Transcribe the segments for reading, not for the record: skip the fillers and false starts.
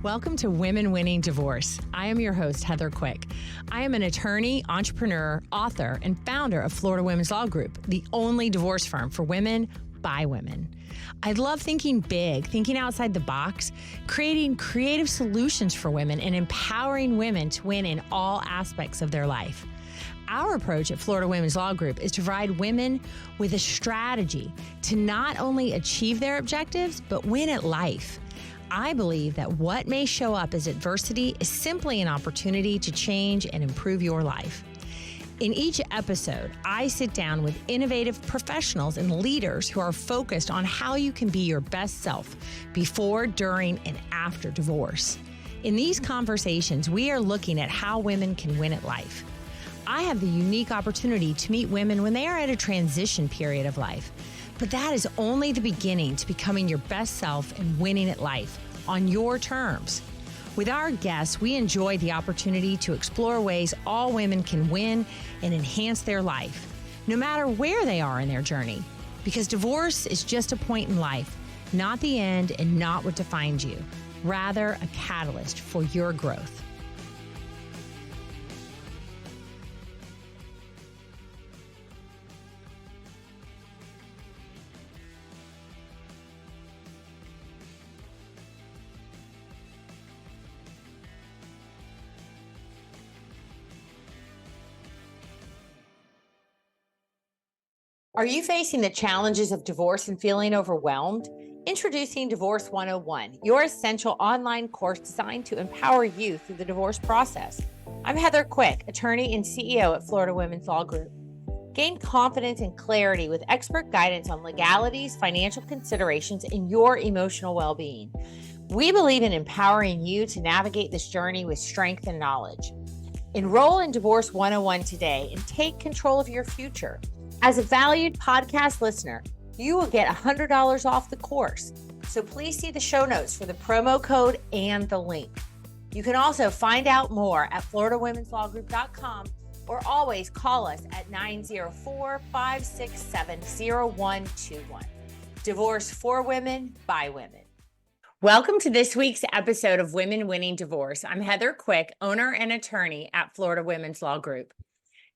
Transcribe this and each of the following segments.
Welcome to Women Winning Divorce. I am your host, Heather Quick. I am an attorney, entrepreneur, author, and founder of Florida Women's Law Group, the only divorce firm for women by women. I love thinking big, thinking outside the box, creating creative solutions for women, and empowering women to win in all aspects of their life. Our approach at Florida Women's Law Group is to provide women with a strategy to not only achieve their objectives, but win at life. I believe that what may show up as adversity is simply an opportunity to change and improve your life. In each episode, I sit down with innovative professionals and leaders who are focused on how you can be your best self before, during, and after divorce. In these conversations, we are looking at how women can win at life. I have the unique opportunity to meet women when they are at a transition period of life. But that is only the beginning to becoming your best self and winning at life on your terms. With our guests, we enjoy the opportunity to explore ways all women can win and enhance their life, no matter where they are in their journey. Because divorce is just a point in life, not the end and not what defines you, rather a catalyst for your growth. Are you facing the challenges of divorce and feeling overwhelmed? Introducing Divorce 101, your essential online course designed to empower you through the divorce process. I'm Heather Quick, attorney and CEO at Florida Women's Law Group. Gain confidence and clarity with expert guidance on legalities, financial considerations, and your emotional well-being. We believe in empowering you to navigate this journey with strength and knowledge. Enroll in Divorce 101 today and take control of your future. As a valued podcast listener, you will get $100 off the course. So please see the show notes for the promo code and the link. You can also find out more at floridawomensLawGroup.com or always call us at 904-567-0121. Divorce for women by women. Welcome to this week's episode of Women Winning Divorce. I'm Heather Quick, owner and attorney at Florida Women's Law Group.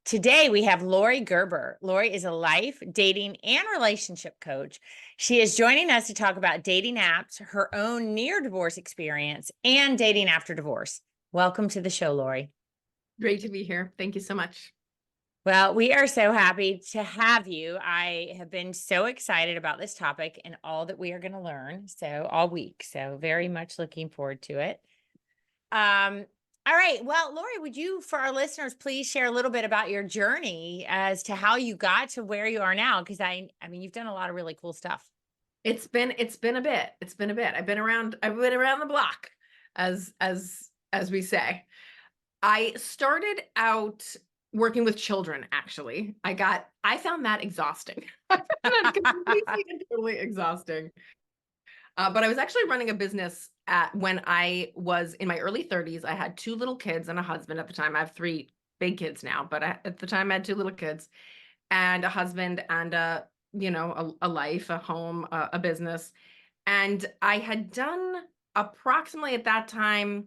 Today, we have Laurie Gerber. Laurie is a life, dating, and relationship coach. She is joining us to talk about dating apps, her own near-divorce experience, and dating after divorce. Welcome to the show, Laurie. Great to be here. Thank you so much. Well, we are so happy to have you. I have been so excited about this topic and all that we are going to learn all week. So very much looking forward to it. All right. Well, Laurie, would you, for our listeners, please share a little bit about your journey as to how you got to where you are now? Because I mean, you've done a lot of really cool stuff. It's been a bit. I've been around the block, as we say. I started out working with children, actually. I found that exhausting. I found that completely and totally exhausting. But I was actually running a business when I was in my early 30s. I had 2 little kids and a husband at the time. I have 3 big kids now, but at the time I had 2 little kids and a husband and a life, a home, a business. And I had done approximately at that time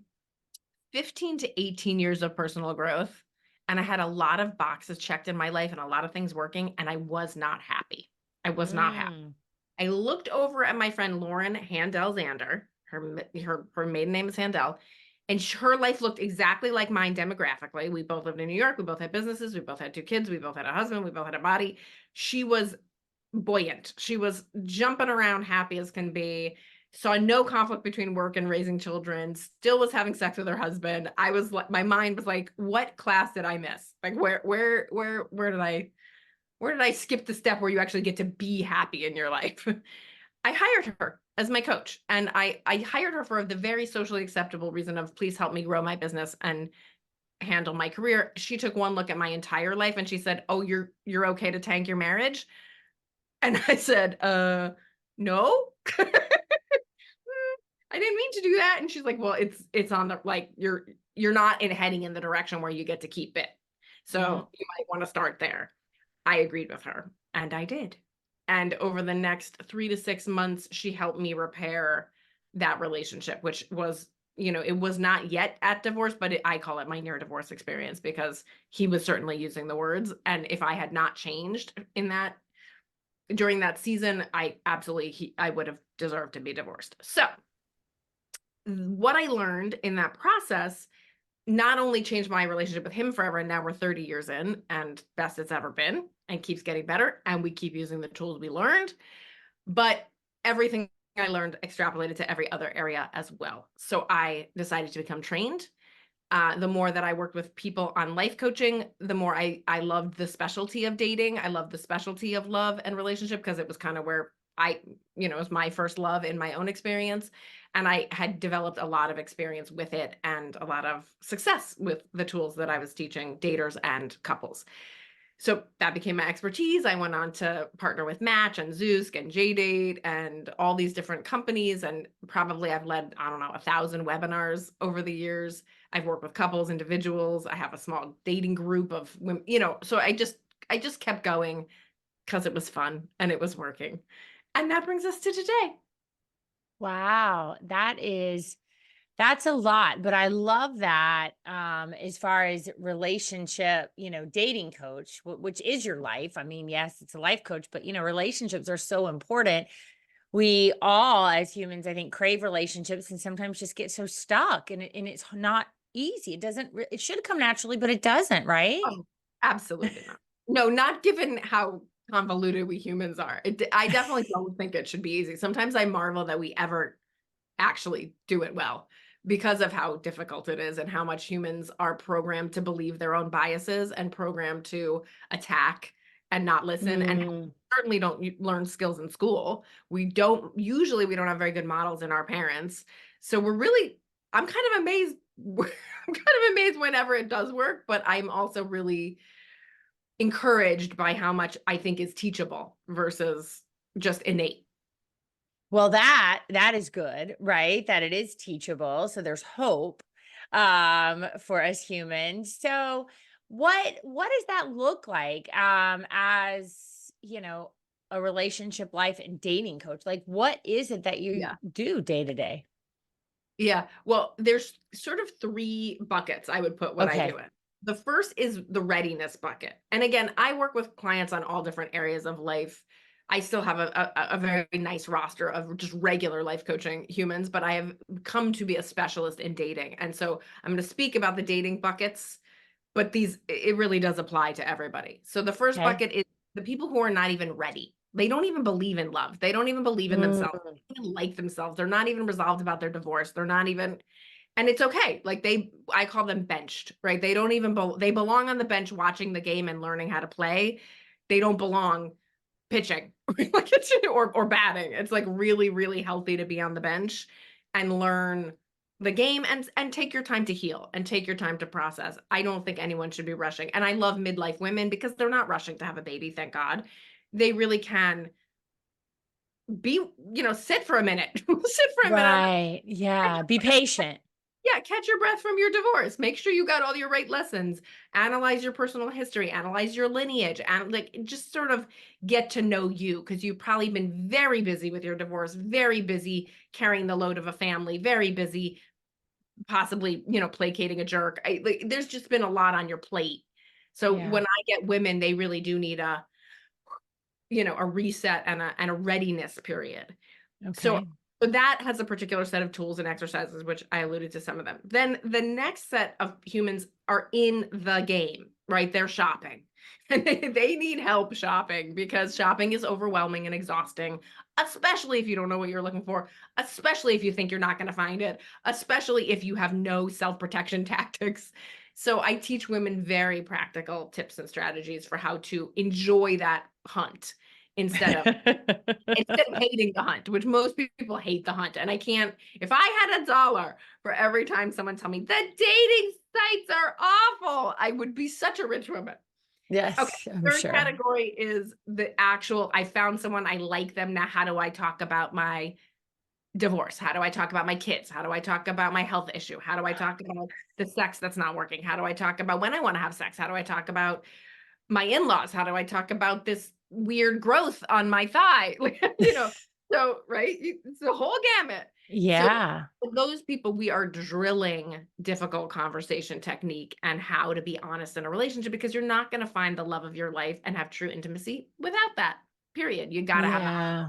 15 to 18 years of personal growth. And I had a lot of boxes checked in my life and a lot of things working, and I was not happy. I was not happy. I looked over at my friend Lauren Handel Zander. Her maiden name is Handel, and her life looked exactly like mine demographically. We both lived in New York. We both had businesses. We both had 2 kids. We both had a husband. We both had a body. She was buoyant. She was jumping around, happy as can be. Saw no conflict between work and raising children. Still was having sex with her husband. My mind was like, what class did I miss? Like, where did I skip the step where you actually get to be happy in your life? I hired her as my coach, and I hired her for the very socially acceptable reason of, please help me grow my business and handle my career. She took one look at my entire life and she said, oh, you're okay to tank your marriage? And I said, no. I didn't mean to do that. And she's like, well, it's on the, like, you're not heading in the direction where you get to keep it. So you might want to start there. I agreed with her, and I did. And over the next 3 to 6 months, she helped me repair that relationship, which was it was not yet at divorce, but I call it my near divorce experience because he was certainly using the words. And if I had not changed during that season, I would have deserved to be divorced. So what I learned in that process not only changed my relationship with him forever, and now we're 30 years in and best it's ever been and keeps getting better. And we keep using the tools we learned, but everything I learned extrapolated to every other area as well. So I decided to become trained. The more that I worked with people on life coaching, the more I loved the specialty of dating. I loved the specialty of love and relationship because it was kind of where it was my first love in my own experience. And I had developed a lot of experience with it and a lot of success with the tools that I was teaching daters and couples. So that became my expertise. I went on to partner with Match and Zoosk and JDate and all these different companies. And probably I've led, I don't know, 1,000 webinars over the years. I've worked with couples, individuals. I have a small dating group of women, so I just kept going because it was fun and it was working. And that brings us to today. Wow. That's a lot, but I love that as far as relationship, dating coach, which is your life. I mean, yes, it's a life coach, but relationships are so important. We all as humans, I think, crave relationships and sometimes just get so stuck and it's not easy. It should come naturally, but it doesn't, right? Oh, absolutely not. No, not given how convoluted we humans are. I definitely don't think it should be easy. Sometimes I marvel that we ever actually do it well because of how difficult it is and how much humans are programmed to believe their own biases and programmed to attack and not listen and certainly don't learn skills in school. We don't have very good models in our parents. So I'm kind of amazed. I'm kind of amazed whenever it does work, but I'm also really encouraged by how much I think is teachable versus just innate. Well, that is good, right? That it is teachable. So there's hope for us humans. So what does that look like as, a relationship, life, and dating coach? Like, what is it that you do day to day? Yeah. Well, there's sort of 3 buckets I would put what I do in. The first is the readiness bucket. And again, I work with clients on all different areas of life. I still have a very nice roster of just regular life coaching humans, but I have come to be a specialist in dating. And so I'm going to speak about the dating buckets, but it really does apply to everybody. So the first Okay. bucket is the people who are not even ready. They don't even believe in love. They don't even believe in themselves. They don't even like themselves. They're not even resolved about their divorce. They're not even, and it's okay. Like I call them benched, right? They don't even, they belong on the bench watching the game and learning how to play. They don't belong pitching or batting. It's like really, really healthy to be on the bench and learn the game and take your time to heal and take your time to process. I don't think anyone should be rushing. And I love midlife women because they're not rushing to have a baby, thank God. They really can sit for a minute. Sit for a minute. Right. Yeah. Be patient. Yeah, catch your breath from your divorce. Make sure you got all your right lessons. Analyze your personal history, analyze your lineage, and just sort of get to know you because you've probably been very busy with your divorce, very busy carrying the load of a family, very busy possibly, placating a jerk. There's just been a lot on your plate. So when I get women, they really do need a reset and a readiness period. Okay. So that has a particular set of tools and exercises, which I alluded to some of them. Then the next set of humans are in the game, right? They're shopping and they need help shopping because shopping is overwhelming and exhausting, especially if you don't know what you're looking for, especially if you think you're not going to find it, especially if you have no self-protection tactics. So I teach women very practical tips and strategies for how to enjoy that hunt instead of hating the hunt, which most people hate the hunt. And if I had $1 for every time someone tell me the dating sites are awful, I would be such a rich woman. Yes, Okay. I'm Third sure. category is I found someone, I like them. Now, how do I talk about my divorce? How do I talk about my kids? How do I talk about my health issue? How do I talk about the sex that's not working? How do I talk about when I want to have sex? How do I talk about my in-laws? How do I talk about this weird growth on my thigh? So, right? It's the whole gamut. So Yeah. for those people, we are drilling difficult conversation technique and how to be honest in a relationship because you're not going to find the love of your life and have true intimacy without that. Period. You got to have that. Yeah.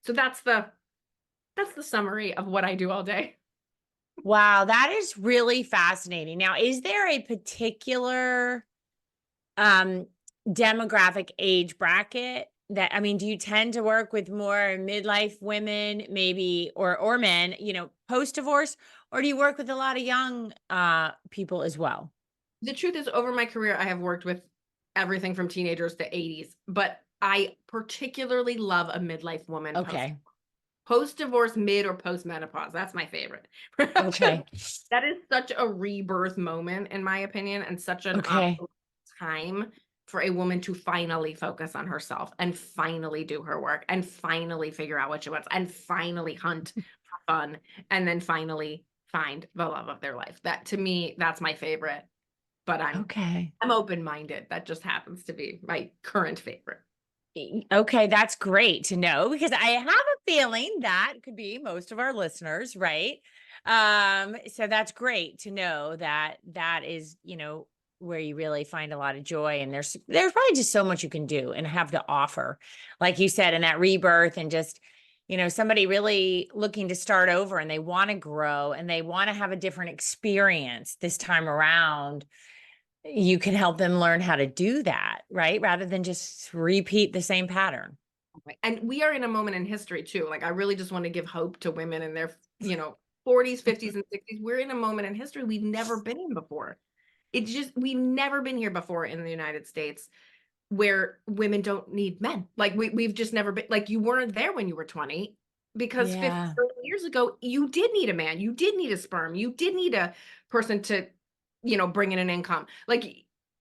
So that's the summary of what I do all day. Wow, that is really fascinating. Now, is there a particular um demographic age bracket that, I mean, do you tend to work with more midlife women maybe, or men, post divorce, or do you work with a lot of young people as well? The truth is, over my career, I have worked with everything from teenagers to 80s, but I particularly love a midlife woman Okay. post divorce, mid or post menopause. That's my favorite. Okay. That is such a rebirth moment, in my opinion, and such an Okay. time for a woman to finally focus on herself and finally do her work and finally figure out what she wants and finally hunt for fun and then finally find the love of their life. That to me, that's my favorite. But Okay. I'm open-minded. That just happens to be my current favorite. Okay, that's great to know because I have a feeling that could be most of our listeners, right? So that's great to know that that is, where you really find a lot of joy, and there's probably just so much you can do and have to offer. Like you said, in that rebirth, and just, somebody really looking to start over, and they want to grow and they want to have a different experience this time around. You can help them learn how to do that, right? Rather than just repeat the same pattern. Right. And we are in a moment in history too. Like I really just want to give hope to women in their, 40s, 50s, and 60s. We're in a moment in history we've never been in before. We've never been here before in the United States where women don't need men. Like we've just never been, like you weren't there when you were 20 because 50 Yeah. 30 years ago, you did need a man. You did need a sperm. You did need a person to, bring in an income. Like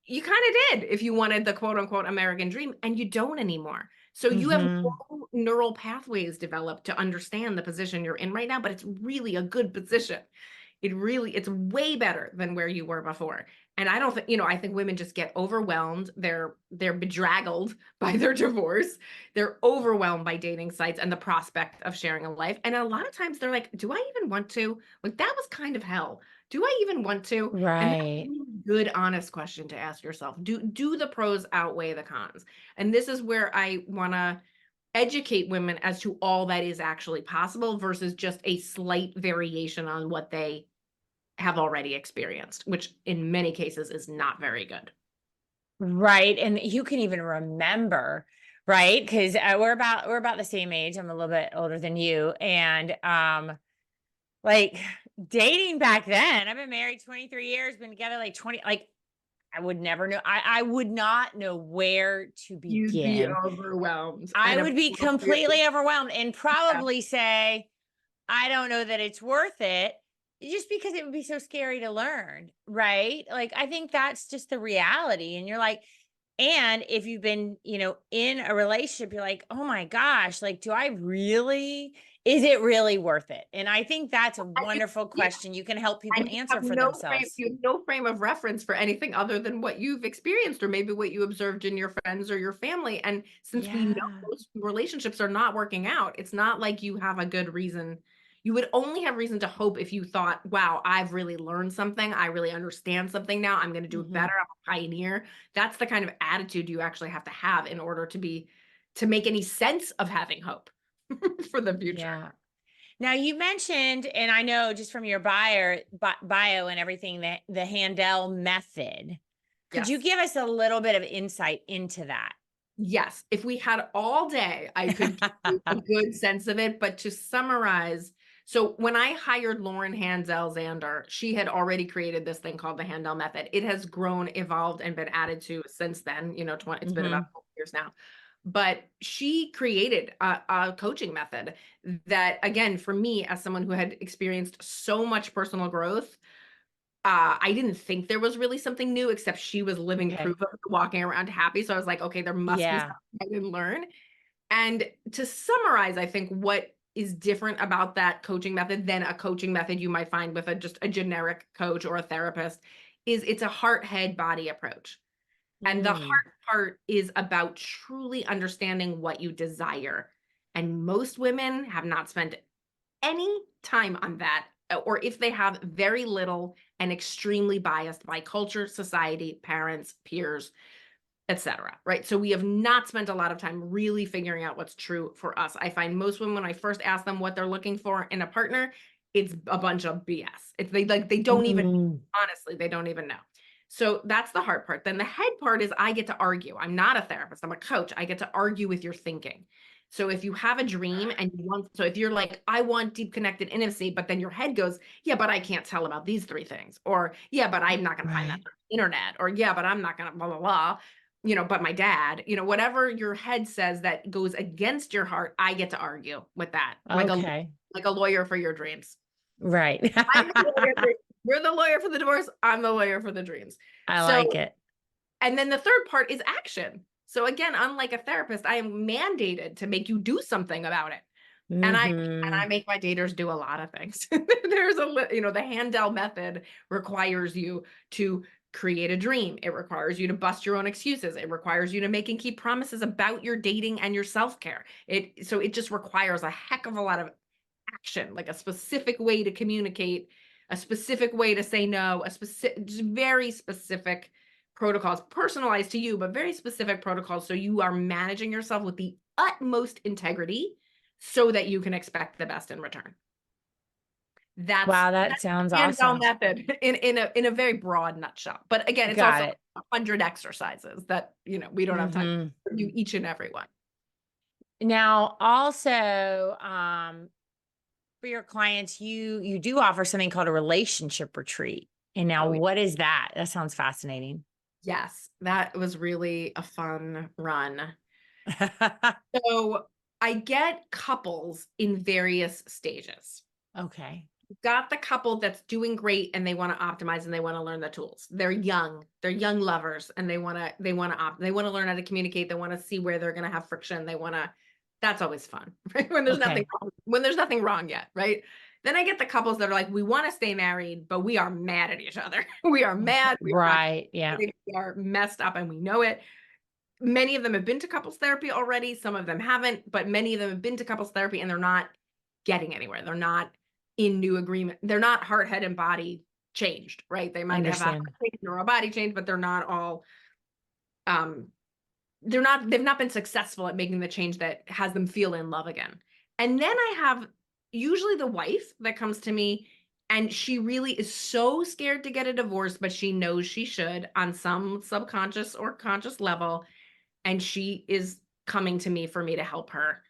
you kind of did if you wanted the quote unquote American dream, and you don't anymore. So you have Mhm. no neural pathways developed to understand the position you're in right now, but it's really a good position. It's way better than where you were before. And I don't think, I think women just get overwhelmed. They're bedraggled by their divorce. They're overwhelmed by dating sites and the prospect of sharing a life. And a lot of times they're like, do I even want to? Like that was kind of hell. Do I even want to? And that's a Right. really good, honest question to ask yourself. Do the pros outweigh the cons? And this is where I want to educate women as to all that is actually possible versus just a slight variation on what they have already experienced, which in many cases is not very good. Right, and you can even remember, right? Because we're about the same age. I'm a little bit older than you, and like dating back then. I've been married 23 years, been together like 20. Like I would never know. I would not know where to You'd be begin. overwhelmed I and would be appropriately. completely overwhelmed and Yeah. probably say, I don't know that it's worth it, just because it would be so scary to learn, right? Like, I think that's just the reality. And you're like, and if you've been, in a relationship, you're like, oh my gosh, like, is it really worth it? And I think that's a And you, wonderful yeah, question you can help people and answer for themselves. you have no frame of reference for anything other than what you've experienced or maybe what you observed in your friends or your family. And since we know Yeah. those relationships are not working out, it's not like you have a good reason. You would only have reason to hope if you thought, wow, I've really learned something. I really understand something now. I'm going to do it Hmm. better. I'm a pioneer. That's the kind of attitude you actually have to have in order to make any sense of having hope for the future. Yeah. Now you mentioned, and I know just from your bio and everything, that the Handel method. Could you Yes. give us a little bit of insight into that? Yes, if we had all day, I could give you a good sense of it, but to summarize, so when I hired Lauren Handel Zander, she had already created this thing called the Handel method. It has grown, evolved, and been added to since then, it's been about Hmm. 12 years now. But she created a coaching method that, again, for me, as someone who had experienced so much personal growth, I didn't think there was really something new, except she was living Okay. proof of it, walking around happy. So I was like, okay, there must be Yeah. something I didn't learn. And to summarize, I think what is different about that coaching method than a coaching method you might find with just a generic coach or a therapist is it's a heart, head, body approach. And the Mm. heart part is about truly understanding what you desire And most women have not spent any time on that, or if they have, very little, and extremely biased by culture, society, parents, peers, etc. Right? So we have not spent a lot of time really figuring out what's true for us. I find most women, when I first ask them what they're looking for in a partner, it's a bunch of BS. It's they don't even, Mm, honestly, they don't even know. So that's the hard part. Then the head part is I get to argue. I'm not a therapist, I'm a coach. I get to argue with your thinking. So if you have a dream and you want, so if you're like, I want deep connected intimacy, but then your head goes, yeah, but I can't tell about these 3 things. Or, yeah, but I'm not going to find that right. on the internet. Or, yeah, but I'm not going to blah, blah, blah. But my dad, whatever your head says that goes against your heart, I get to argue with that. Okay. Like a lawyer for your dreams. Right. I'm the lawyer you're the lawyer for the divorce. I'm the lawyer for the dreams. I So, like it. and then the third part is action. So again, unlike a therapist, I am mandated to make you do something about it. And I Hmm. make my daters do a lot of things. The Handel method requires you to create a dream. It requires you to bust your own excuses. It requires you to make and keep promises about your dating and your self-care. So it just requires a heck of a lot of action, like a specific way to communicate, a specific way to say no, just very specific protocols, personalized to you, but very specific protocols. So you are managing yourself with the utmost integrity so that you can expect the best in return. That's Wow, that sounds the hands-on awesome. method in a very broad nutshell. But again, it's Got also it. 100 exercises that, we don't have time Hmm. to do each and every one. Now, also, for your clients, you do offer something called a relationship retreat. And now, Oh, yeah. what is that? That sounds fascinating. Yes, that was really a fun run. So I get couples in various stages. Okay. Got the couple that's doing great and they want to optimize and they want to learn the tools. They're young lovers, and they want to learn how to communicate. They want to see where they're going to have friction. That's always fun, right? Okay. When there's nothing wrong yet, right? Then I get the couples that are like, we want to stay married, but we are mad at each other. We are mad. We are not Right. Yeah. communicating, we are messed up, and we know it. Many of them have been to couples therapy already. Some of them haven't, but many of them have been to couples therapy and they're not getting anywhere. They're not in new agreement. They're not heart, head, and body changed, right? They might have a heart Understand. change or a body change, but they're not all, um, they've not been successful at making the change that has them feel in love again. And then I have usually the wife that comes to me, and she really is so scared to get a divorce, but she knows she should on some subconscious or conscious level. And she is coming to me for me to help her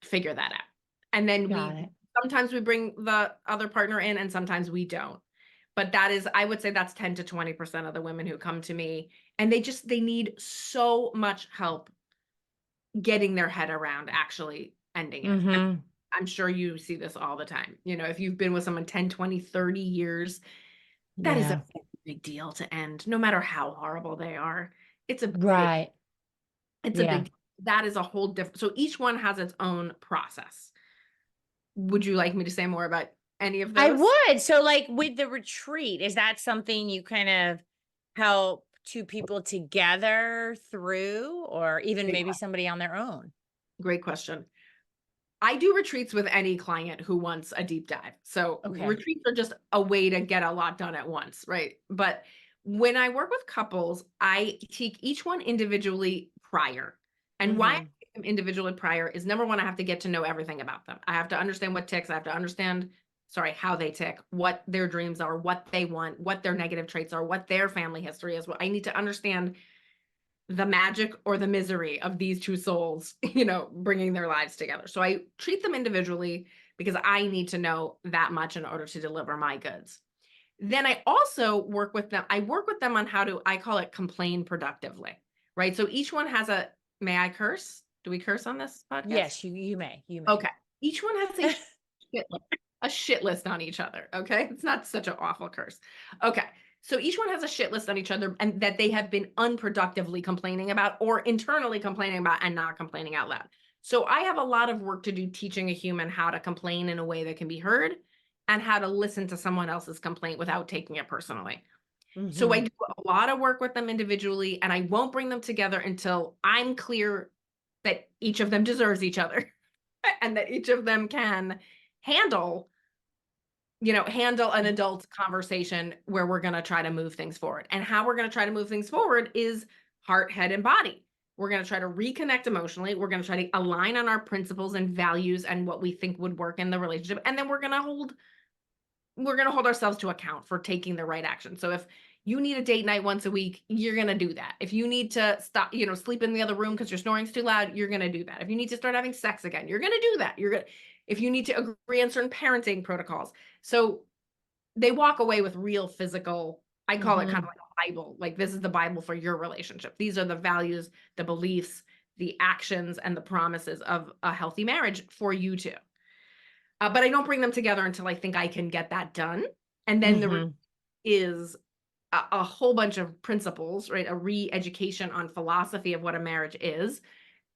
figure that out. And then Got it. sometimes we bring the other partner in and sometimes we don't. But I would say that's 10 to 20% of the women who come to me, and they need so much help getting their head around actually ending it. Hmm. I'm sure you see this all the time. If you've been with someone 10, 20, 30 years, that is a Yeah. big deal to end, no matter how horrible they are. It's a big Right. It's a Yeah. big that is a whole different, so each one has its own process. Would you like me to say more about any of I those? would. So, like with the retreat, is that something you kind of help two people together through, or even Great maybe que somebody on their own? Great question. I do retreats with any client who wants a deep dive. So Okay. retreats are just a way to get a lot done at once, right? But when I work with couples, I take each one individually prior. And why I Hmm. take them individually prior is, number one, I have to get to know everything about them. I have to understand what ticks. I have to understand, sorry, how they tick, what their dreams are, what they want, what their negative traits are, what their family history is. What I need to understand the magic or the misery of these two souls, bringing their lives together. So I treat them individually because I need to know that much in order to deliver my goods. Then I also work with them. I work with them on how to, I call it, complain productively, right? So each one has may I curse? Do we curse on this podcast? Yes, you may. You may. Okay. Each one has a shit list on each other. Okay. It's not such an awful curse. Okay. So each one has a shit list on each other, and that they have been unproductively complaining about, or internally complaining about and not complaining out loud. So I have a lot of work to do teaching a human how to complain in a way that can be heard, and how to listen to someone else's complaint without taking it personally. So I Hmm. do a lot of work with them individually, and I won't bring them together until I'm clear that each of them deserves each other. and that each of them can handle, handle an adult conversation where we're going to try to move things forward. And how we're going to try to move things forward is heart, head, and body. We're going to try to reconnect emotionally. We're going to try to align on our principles and values and what we think would work in the relationship. And then we're going to hold ourselves to account for taking the right action. So if you need a date night once a week, you're going to do that. If you need to stop, sleep in the other room because your snoring's too loud, you're going to do that. If you need to start having sex again, you're going to do that. If you need to agree on certain parenting protocols. So they walk away with real physical, I call it kind of like a Bible. Like, this is the Bible for your relationship. These are the values, the beliefs, the actions, and the promises of a healthy marriage for you two. But I don't bring them together until I think I can get that done. And then there is a whole bunch of principles, right? A re-education on philosophy of what a marriage is.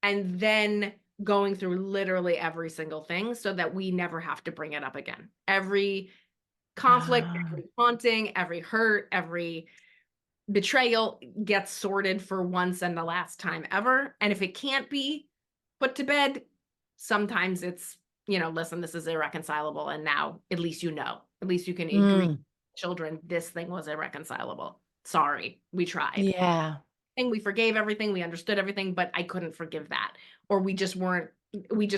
And then going through literally every single thing so that we never have to bring it up again. Every conflict, every haunting, every hurt, every betrayal gets sorted for once and the last time ever. And if it can't be put to bed, sometimes it's, listen, this is irreconcilable. And now at least at least you can agree, children, this thing was irreconcilable. Sorry, we tried. Yeah. And we forgave everything. We understood everything, but I couldn't forgive that. Or we just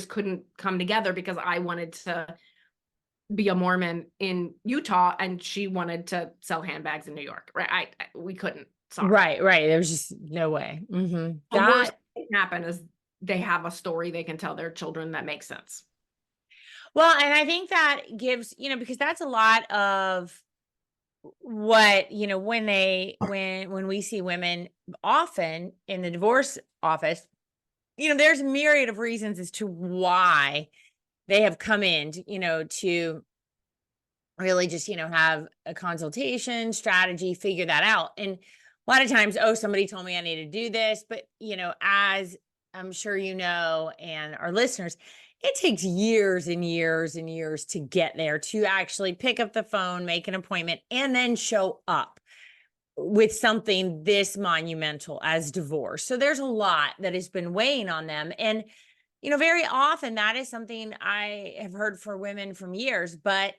couldn't come together because I wanted to be a Mormon in Utah and she wanted to sell handbags in New York. Right. We couldn't. Sorry. Right. There was just no way. The worst thing can happen is they have a story they can tell their children that makes sense. Well, and I think that gives, because that's a lot of what, when we see women often in the divorce office, there's a myriad of reasons as to why they have come in, to really just, have a consultation strategy, figure that out. And a lot of times, somebody told me I need to do this, but, as I'm sure and our listeners, it takes years and years and years to get there, to actually pick up the phone, make an appointment, and then show up with something this monumental as divorce. So there's a lot that has been weighing on them. And, very often that is something I have heard for women from years, but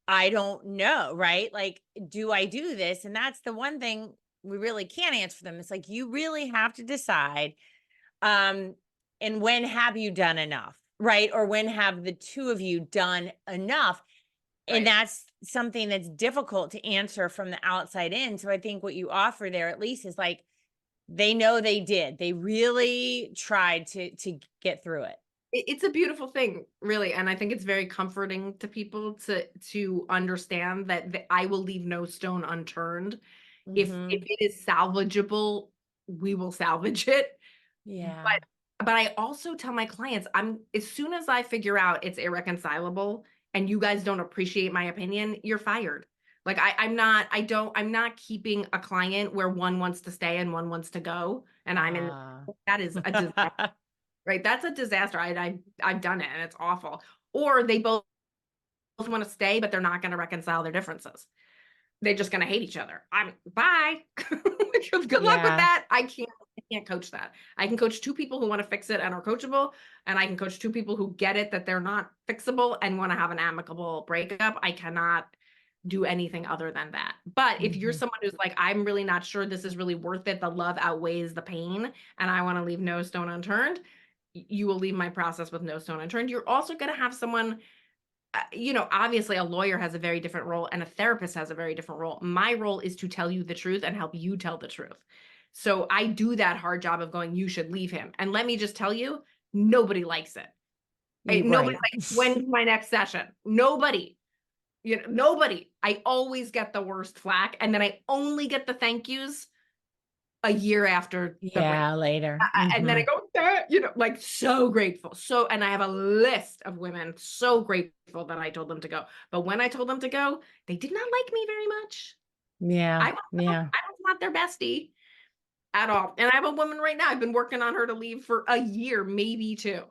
I don't know, right? Like, do I do this? And that's the one thing we really can't answer for them. It's like, you really have to decide, and when have you done enough? Right? Or when have the two of you done enough? Right. And that's something that's difficult to answer from the outside in. So I think what you offer there at least is like, they know they did. They really tried to get through it. It's a beautiful thing, really. And I think it's very comforting to people to understand that I will leave no stone unturned. If it is salvageable, we will salvage it. Yeah. But I also tell my clients, as soon as I figure out it's irreconcilable and you guys don't appreciate my opinion, you're fired. Like, I'm not keeping a client where one wants to stay and one wants to go. And that is a disaster, right? That's a disaster. I've done it and it's awful. Or they both want to stay, but they're not going to reconcile their differences. They're just going to hate each other. Bye. Good luck with that. I can't coach that. I can coach two people who want to fix it and are coachable. And I can coach two people who get it, that they're not fixable and want to have an amicable breakup. I cannot do anything other than that. But if you're someone who's like, I'm really not sure this is really worth it, the love outweighs the pain, and I want to leave no stone unturned, you will leave my process with no stone unturned. You're also going to have someone, obviously a lawyer has a very different role and a therapist has a very different role. My role is to tell you the truth and help you tell the truth. So I do that hard job of going, you should leave him. And let me just tell you, nobody likes it. Right? Nobody's like, when's my next session? Nobody. Nobody. I always get the worst flack. And then I only get the thank yous a year after the break. Later. And then I go, like, so grateful. And I have a list of women so grateful that I told them to go. But when I told them to go, they did not like me very much. I was not their bestie at all. And I have a woman right now. I've been working on her to leave for a year, maybe two.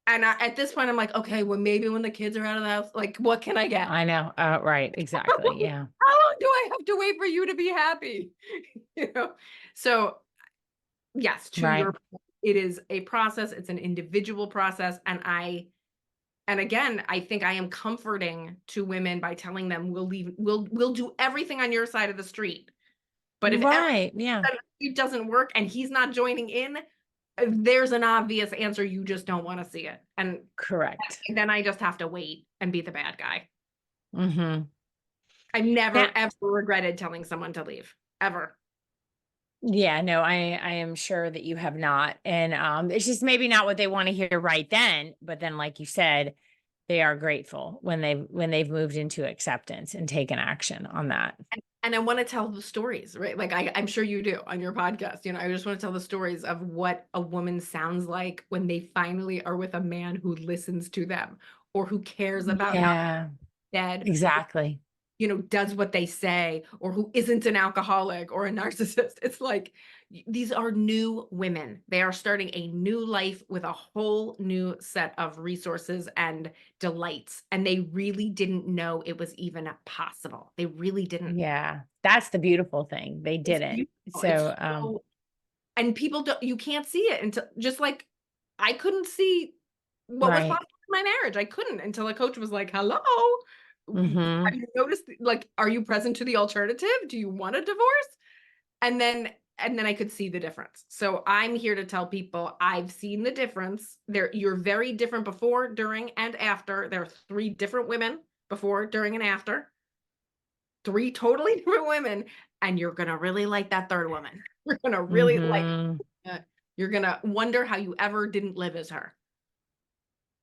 And at this point, I'm like, okay, well, maybe when the kids are out of the house, like, what can I get? I know. Right. Exactly. Yeah. How long do I have to wait for you to be happy? So yes, your point, it is a process. It's an individual process. And I And again, I think I am comforting to women by telling them we'll do everything on your side of the street. But if everything Right. Yeah. on the street doesn't work and he's not joining in, there's an obvious answer. You just don't want to see it. And Correct. then I just have to wait and be the bad guy. Mm-hmm. I've Now, never, ever regretted telling someone to leave. Ever. yeah, no, I am sure that you have not. And it's just maybe not what they want to hear right then, but then like you said, they are grateful when they've moved into acceptance and taken action on that. And I want to tell the stories, right? Like I'm sure you do on your podcast. I just want to tell the stories of what a woman sounds like when they finally are with a man who listens to them or who cares about how Yeah, they're dead, exactly. does what they say, or who isn't an alcoholic or a narcissist. It's like these are new women. They are starting a new life with a whole new set of resources and delights. And they really didn't know it was even possible. They really didn't. Yeah, that's the beautiful thing. They It's didn't. beautiful. It's So, so, and people don't, you can't see it until, just like I couldn't see what was right. possible in my marriage. I couldn't until a coach was like, hello, Mm-hmm. have you noticed, like, are you present to the alternative? Do you want a divorce? And then, I could see the difference. So I'm here to tell people I've seen the difference. You're very different before, during, and after. There are 3 different women before, during, and after. 3 totally different women, and you're gonna really like that 3rd woman. You're gonna really like, Mm-hmm. you're gonna wonder how you ever didn't live as her.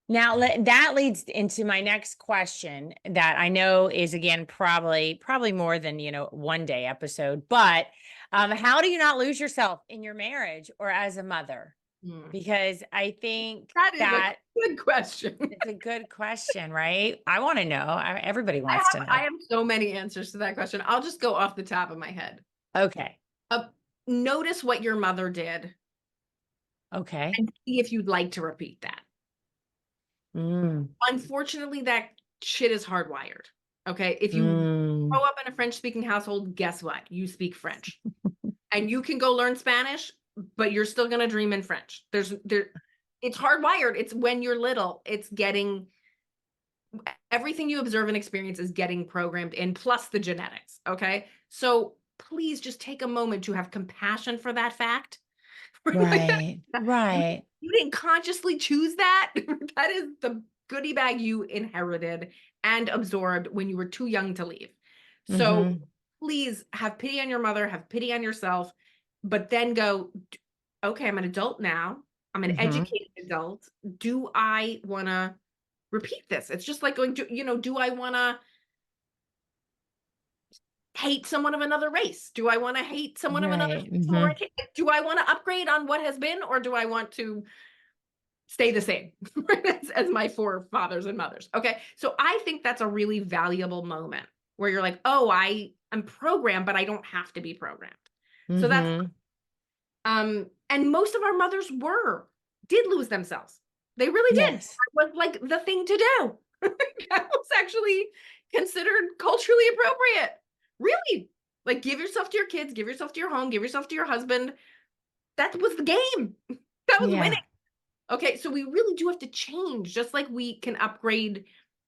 Now that leads into my next question that I know is again probably more than one day episode, but how do you not lose yourself in your marriage or as a mother? Hmm. Because I think That is a that good question. it's a good question, right? I want to know. Everybody wants to I know. have so many answers to that question. I'll just go off the top of my head. Okay. Uh, Notice what your mother did Okay. and see if you'd like to repeat that. Mm. Unfortunately, that shit is hardwired. Okay. If you Mm. grow up in a French speaking household, guess what? You speak French and you can go learn Spanish, but you're still going to dream in French. It's hardwired. It's when you're little, it's getting everything you observe and experience is getting programmed in, plus the genetics. Okay. So please just take a moment to have compassion for that fact. Right. you, Right. you didn't consciously choose that. That is the goodie bag you inherited and absorbed when you were too young to leave. So Mm-hmm. please have pity on your mother, have pity on yourself, but then go, okay, I'm an adult now. I'm an Mm-hmm. educated adult. Do I want to repeat this? It's just like going to, do I want to hate someone of another race? Do I want to hate someone of another Right. sexual Mm-hmm. orientation? Do I want to upgrade on what has been, or do I want to stay the same as my forefathers and mothers? Okay. So I think that's a really valuable moment where you're like, oh, I'm programmed, but I don't have to be programmed. So that's, Mm-hmm. and most of our mothers did lose themselves. They really did. Yes. That was like the thing to do. That was actually considered culturally appropriate. Really. Like, give yourself to your kids, give yourself to your home, give yourself to your husband. That was the game. That was winning. Yeah. Okay, so we really do have to change, just like we can upgrade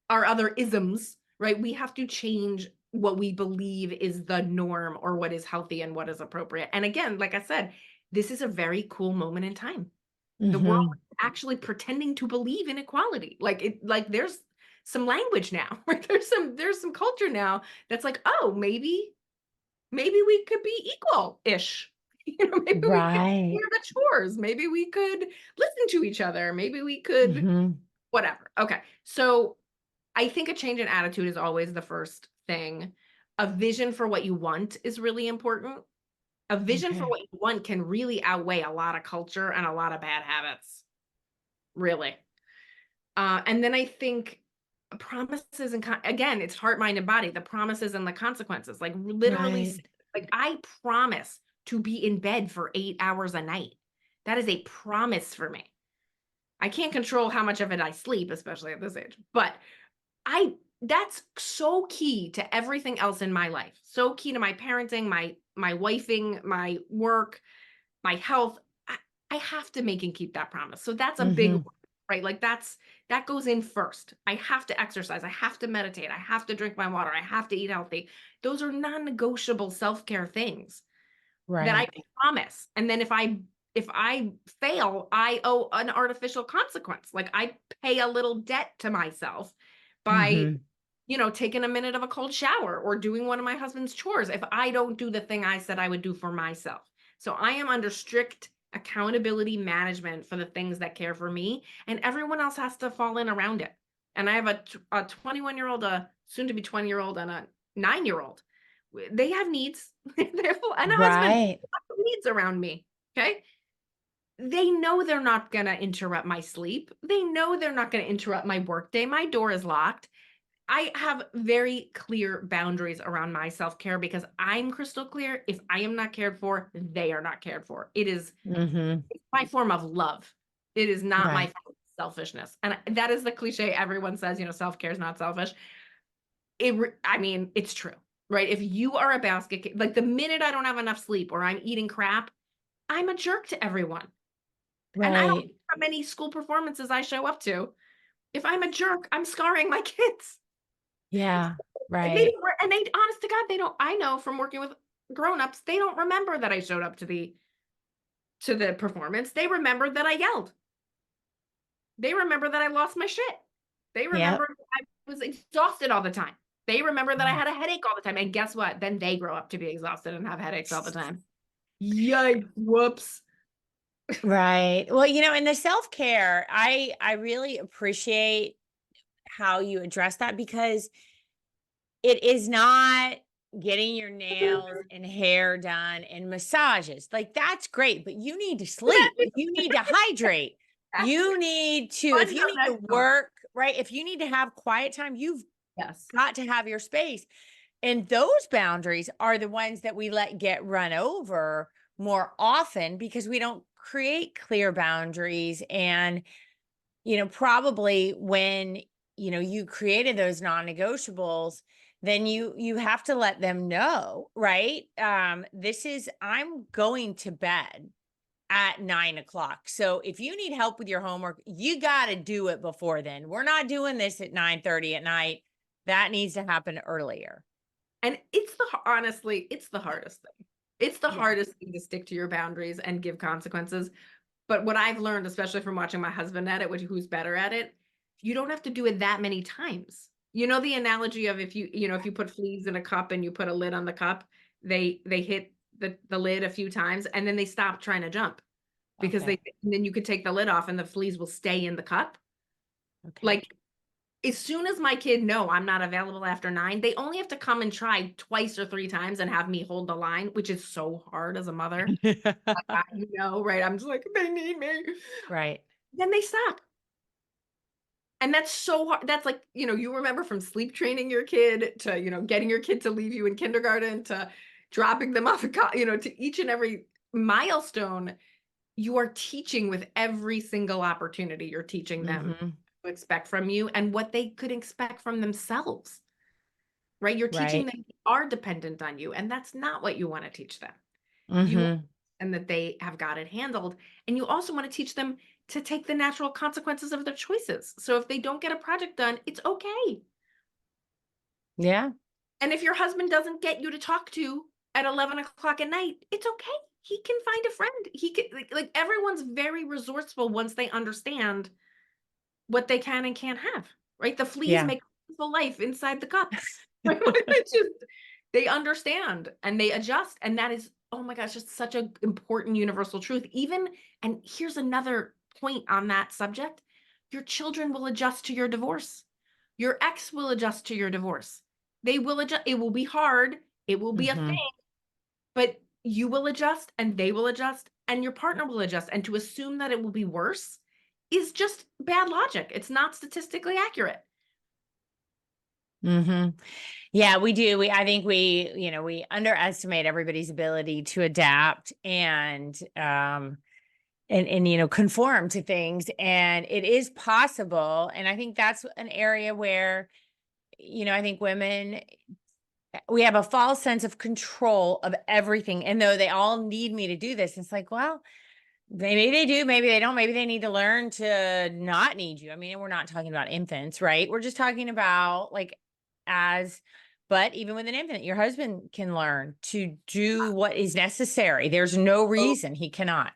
our other isms, right? We have to change what we believe is the norm or what is healthy and what is appropriate. And again, like I said, this is a very cool moment in time. The world Mm-hmm. is actually pretending to believe in equality. Like there's some language now, right? There's some culture now that's like, oh, maybe we could be equal-ish. Maybe we could Right. share the chores. Maybe we could listen to each other. Maybe we could Mm-hmm. whatever. Okay. So I think a change in attitude is always the first thing. A vision for what you want is really important. A vision for Okay. what you want can really outweigh a lot of culture and a lot of bad habits. Really. And then I think promises and again, it's heart, mind, and body. The promises and the consequences. Like literally, Right. like I promise to be in bed for 8 hours a night. That is a promise for me. I can't control how much of it I sleep, especially at this age. But that's so key to everything else in my life. So key to my parenting, my wifing, my work, my health. I have to make and keep that promise. So that's a big Mm-hmm. one, right? Like that's That goes in first. I have to exercise. I have to meditate. I have to drink my water. I have to eat healthy. Those are non-negotiable self-care things that I Right. promise. And then if I fail, I owe an artificial consequence. Like I pay a little debt to myself by, Mm-hmm. taking a minute of a cold shower or doing one of my husband's chores if I don't do the thing I said I would do for myself. So I am under strict accountability management for the things that care for me, and everyone else has to fall in around it. And I have a 21-year-old, a soon to be 20-year-old, and a 9-year-old. They have needs. They have, and a husband Right. needs around me. Okay. They know they're not going to interrupt my sleep. They know they're not going to interrupt my workday. My door is locked. I have very clear boundaries around my self-care because I'm crystal clear. If I am not cared for, they are not cared for. It is Mm-hmm. my form of love. It is not my Right. form of selfishness. And that is the cliche everyone says, self-care is not selfish. I mean, it's true, right? If you are a like the minute I don't have enough sleep or I'm eating crap, I'm a jerk to everyone. And I don't Right. care how many school performances I show up to. If I'm a jerk, I'm scarring my kids. Yeah. They Right. don't, and they, honest to God, they don't. I know from working with grown-ups, they don't remember that I showed up to the performance. They remember that I yelled. They remember that I lost my shit. They Yep. remember that I was exhausted all the time. They remember that I had a headache all the time. And guess what? Then they grow up to be exhausted and have headaches all the time. Yikes! Whoops. Right. Well, and the self-care, I really appreciate how you address that because it is not getting your nails and hair done and massages. Like that's great, but you need to sleep. You need to hydrate. You need to, if Fun you done need to that. work, right? If you need to have quiet time, you've Yes. got to have your space. And those boundaries are the ones that we let get run over more often because we don't create clear boundaries. And, probably when, you created those non-negotiables, then you have to let them know, right? I'm going to bed at 9 o'clock. So if you need help with your homework, you got to do it before then. We're not doing this at 9:30 at night. That needs to happen earlier. And honestly, it's the hardest thing. It's the Yeah. hardest thing to stick to your boundaries and give consequences. But what I've learned, especially from watching my husband at it, who's better at it, you don't have to do it that many times. You know the analogy of if you put fleas in a cup and you put a lid on the cup, they hit the lid a few times and then they stop trying to jump because Okay. and then you could take the lid off and the fleas will stay in the cup. Okay. Like as soon as my kid know I'm not available after 9, they only have to come and try twice or 3 times and have me hold the line, which is so hard as a mother. Right? I'm just like, "They need me." Right. Then they stop. And that's so hard. That's like, you remember from sleep training your kid to, getting your kid to leave you in kindergarten to dropping them off at to each and every milestone, you are teaching with every single opportunity. You're teaching them Mhm. to expect from you and what they could expect from themselves. Right? You're teaching Right. them they are dependent on you, and that's not what you want to teach them. You want Mhm. and that they have got it handled, and you also want to teach them to take the natural consequences of their choices. So if they don't get a project done, it's okay. Yeah. And if your husband doesn't get you to talk to at 11 o'clock at night, it's okay. He can find a friend. He can like everyone's very resourceful once they understand what they can and can't have, right? The fleas Yeah. make a wonderful life inside the cup. It's just they understand and they adjust. And that is, oh my gosh, just such an important universal truth. And here's another point on that subject. Your children will adjust to your divorce. Your ex will adjust to your divorce. They will adjust. It will be hard. It will be a thing, Mhm. but you will adjust and they will adjust and your partner will adjust. And to assume that it will be worse is just bad logic. It's not statistically accurate. Mhm. Yeah, we do. I think we underestimate everybody's ability to adapt and conform to things, and it is possible, and I think that's an area where I think women, we have a false sense of control of everything, and though they all need me to do this, it's like, well, Maybe they do, maybe they don't. Maybe they need to learn to not need you. I mean, we're not talking about infants, right? We're just talking about like as, but even with an infant, your husband can learn to do what is necessary. There's no reason he cannot.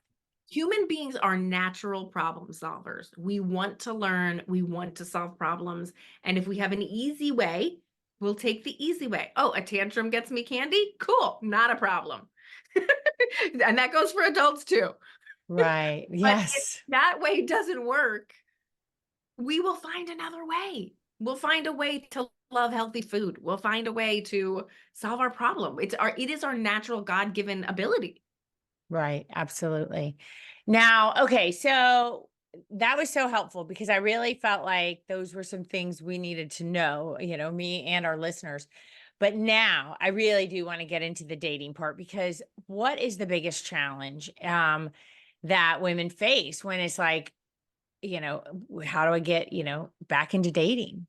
Human beings are natural problem solvers. We want to learn, we want to solve problems. And if we have an easy way, we'll take the easy way. Oh, a tantrum gets me candy? Cool, not a problem. And that goes for adults too. Right. But if Yes. that way doesn't work, we will find another way. We'll find a way to love healthy food. We'll find a way to solve our problem. It is our natural God-given ability. Right. Absolutely. Now, okay. So that was so helpful because I really felt like those were some things we needed to know, me and our listeners. But now I really do want to get into the dating part because what is the biggest challenge that women face when it's like, how do I get, back into dating?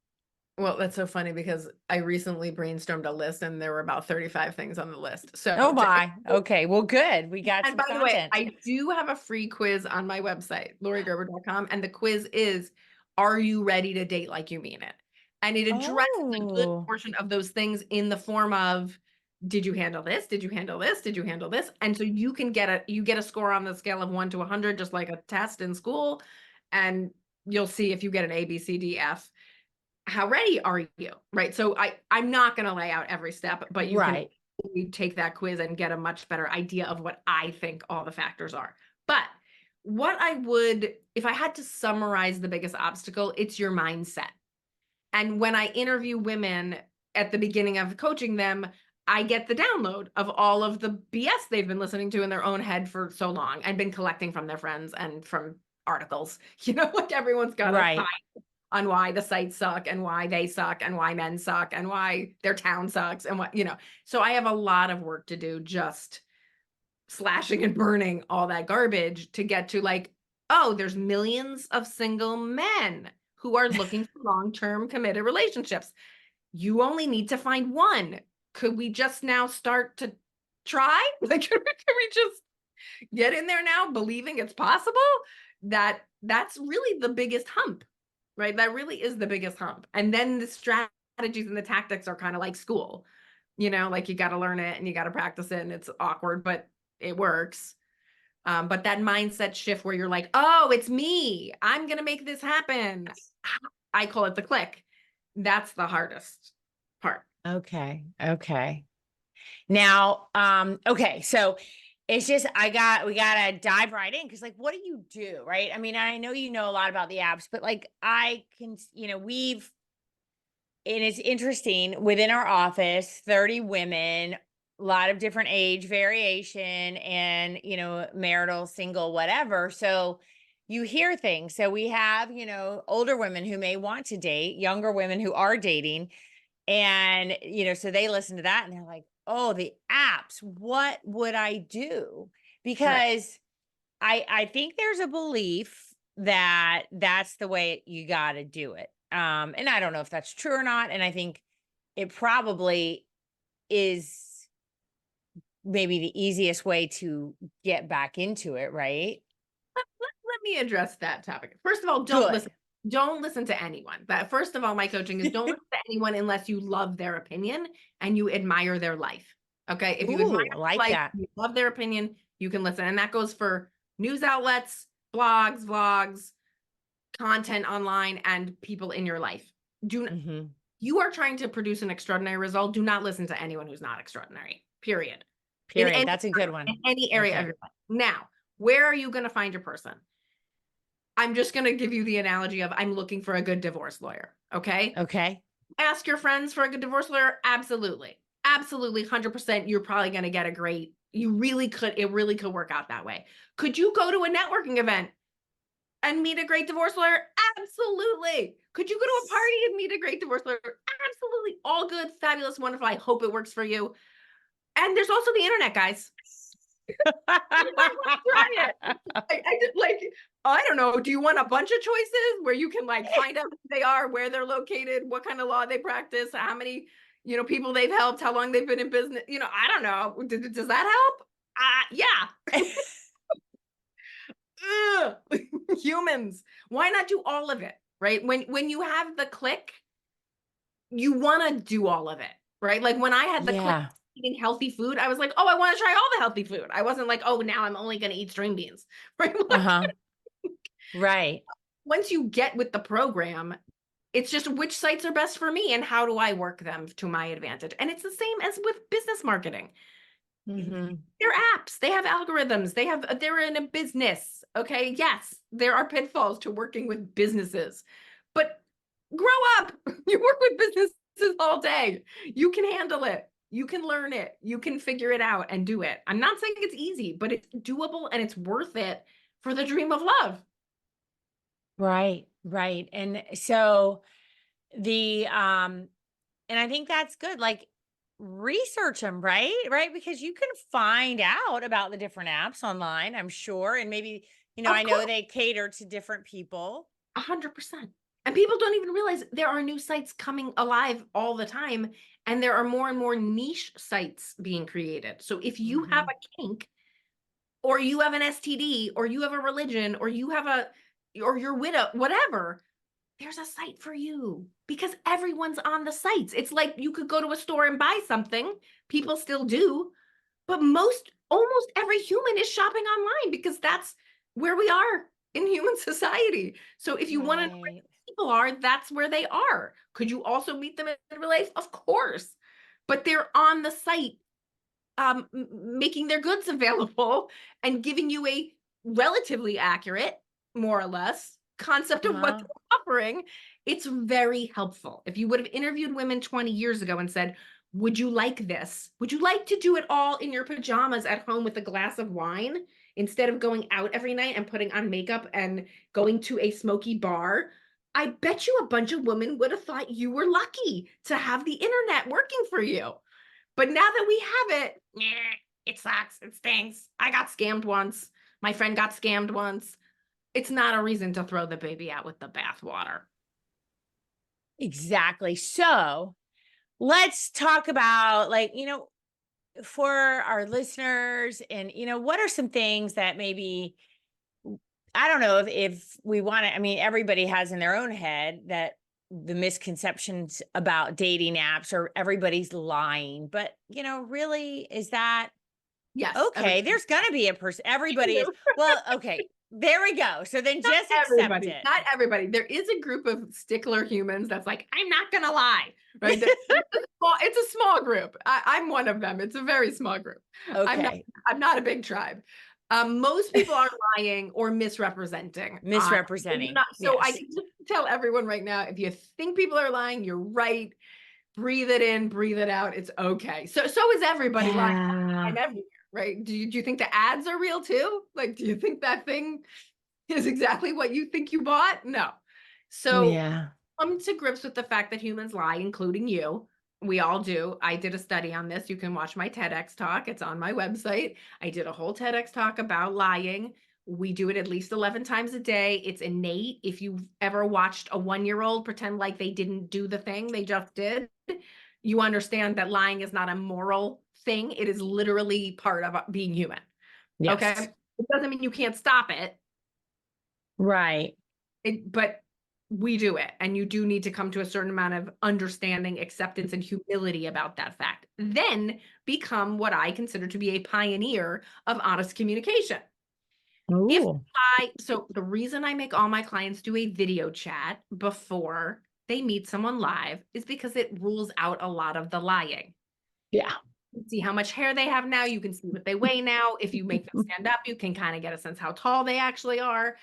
Well, that's so funny because I recently brainstormed a list and there were about 35 things on the list. Oh, So my. Okay. Well, good. We got and some by the way, content. I do have a free quiz on my website, lauriegerber.com, and the quiz is, are you ready to date like you mean it? And it addresses a good Oh, portion of those things in the form of, did you handle this? Did you handle this? Did you handle this? And so you get a score on the scale of 1 to 100, just like a test in school. And you'll see if you get an A, B, C, D, F, how ready are you? Right. So I'm not going to lay out every step, but you can right. take that quiz and get a much better idea of what I think all the factors are. But what I would, if I had to summarize the biggest obstacle, it's your mindset. And when I interview women at the beginning of coaching them, I get the download of all of the BS they've been listening to in their own head for so long and been collecting from their friends and from articles. Like everyone's got a Right. on why the sites suck and why they suck and why men suck and why their town sucks and what. So I have a lot of work to do, just slashing and burning all that garbage to get to like, oh, there's millions of single men who are looking for long-term committed relationships. You only need to find one. Could we just now start to try? Like, can we just get in there now, believing it's possible? That's really the biggest hump, right? That really is the biggest hump. And then the strategies and the tactics are kind of like school, like you got to learn it and you got to practice it and it's awkward, but it works. But that mindset shift where you're like, oh, it's me, I'm going to make this happen. I call it the click. That's the hardest part. Okay. Okay. Now, okay. So it's just, we gotta dive right in. Cause like, what do you do? Right. I mean, I know you know a lot about the apps, but like I can, and it's interesting within our office, 30 women, a lot of different age variation and, marital, single, whatever. So you hear things. So we have, older women who may want to date, younger women who are dating. And, so they listen to that and they're like, oh, the apps, what would I do? Right. Because I think there's a belief that that's the way you got to do it. And I don't know if that's true or not. And I think it probably is maybe the easiest way to get back into it, right? Let me address that topic. First of all, Good. don't listen to anyone. But first of all, my coaching is, don't listen to anyone unless you love their opinion and you admire their life. Okay. If you admire Ooh, I their like life, that. you love their opinion, you can listen. And that goes for news outlets, blogs, vlogs, content online, and people in your life. Hmm. You are trying to produce an extraordinary result. Do not listen to anyone who's not extraordinary, period. In Period. That's a good one. any area of Okay. your life. Now, where are you going to find your person? I'm just going to give you the analogy of, I'm looking for a good divorce lawyer. Okay. Okay. Ask your friends for a good divorce lawyer. Absolutely. Absolutely. 100%. You're probably going to get it really could work out that way. Could you go to a networking event and meet a great divorce lawyer? Absolutely. Could you go to a party and meet a great divorce lawyer? Absolutely. All good, fabulous, wonderful. I hope it works for you. And there's also the internet, guys. You might want to try it. I don't know. Do you want a bunch of choices where you can like find out who they are, where they're located, what kind of law they practice, how many, people they've helped, how long they've been in business? I don't know. Does that help? Yeah. ugh, humans. Why not do all of it, right? When you have the click, you want to do all of it, right? Like when I had the click Yeah. eating healthy food, I was like, oh, I want to try all the healthy food. I wasn't like, oh, now I'm only going to eat string beans, right? Like, Uh-huh. Right. once you get with the program, it's just which sites are best for me and how do I work them to my advantage. And it's the same as with business marketing. Mm-hmm. They're apps, they have algorithms, they're in a business. Okay. Yes, there are pitfalls to working with businesses, but grow up. You work with businesses all day. You can handle it. You can learn it. You can figure it out and do it. I'm not saying it's easy, but it's doable and it's worth it for the dream of love. Right. Right. And so and I think that's good. Like research them, right? Right. Because you can find out about the different apps online, I'm sure. And maybe, I Of know course, they cater to different people. 100%. And people don't even realize there are new sites coming alive all the time. And there are more and more niche sites being created. So if you have Mhm. a kink, or you have an STD, or you have a religion, or or you're widow, whatever, there's a site for you because everyone's on the sites. It's like you could go to a store and buy something. People still do, but almost every human is shopping online because that's where we are in human society. So if you want to know where Right. people are, that's where they are. Could you also meet them in real life? Of course. But they're on the site, making their goods available and giving you a relatively accurate, more or less, concept of what Uh-huh. they're offering. It's very helpful. If you would have interviewed women 20 years ago and said, would you like this? Would you like to do it all in your pajamas at home with a glass of wine instead of going out every night and putting on makeup and going to a smoky bar? I bet you a bunch of women would have thought you were lucky to have the internet working for you. But now that we have it, it sucks. It stinks. I got scammed once. My friend got scammed once. It's not a reason to throw the baby out with the bathwater. Exactly. So let's talk about like, for our listeners and, what are some things that maybe, I don't know if we want to, I mean, everybody has in their own head that the misconceptions about dating apps or everybody's lying, but, really is that Yes, okay? There's going to be a person, everybody is, well, okay, there we go. So then just accept everybody, it. not everybody. There is a group of stickler humans that's like, I'm not gonna lie, right? It's a small group. I'm one of them. It's a very small group. I'm not. Okay. I'm not a big tribe. Most people are lying or misrepresenting. Misrepresenting. So I Yes. can just tell everyone right now: if you think people are lying, you're right. Breathe it in, breathe it out. It's okay. So is everybody lying Yeah. online everywhere, right? Do you think the ads are real too? Like, do you think that thing is exactly what you think you bought? No. So Yeah. come to grips with the fact that humans lie, including you. We all do. I did a study on this. You can watch my TEDx talk. It's on my website. I did a whole TEDx talk about lying. We do it at least 11 times a day. It's innate. If you've ever watched a 1-year-old pretend like they didn't do the thing they just did, you understand that lying is not a moral thing. It is literally part of being human. Yes. Okay. It doesn't mean you can't stop it. Right. But we do it. And you do need to come to a certain amount of understanding, acceptance, and humility about that fact. Then become what I consider to be a pioneer of honest communication. Ooh. So the reason I make all my clients do a video chat before they meet someone live is because it rules out a lot of the lying. Yeah. You can see how much hair they have now. You can see what they weigh now. If you make them stand up, you can kind of get a sense how tall they actually are.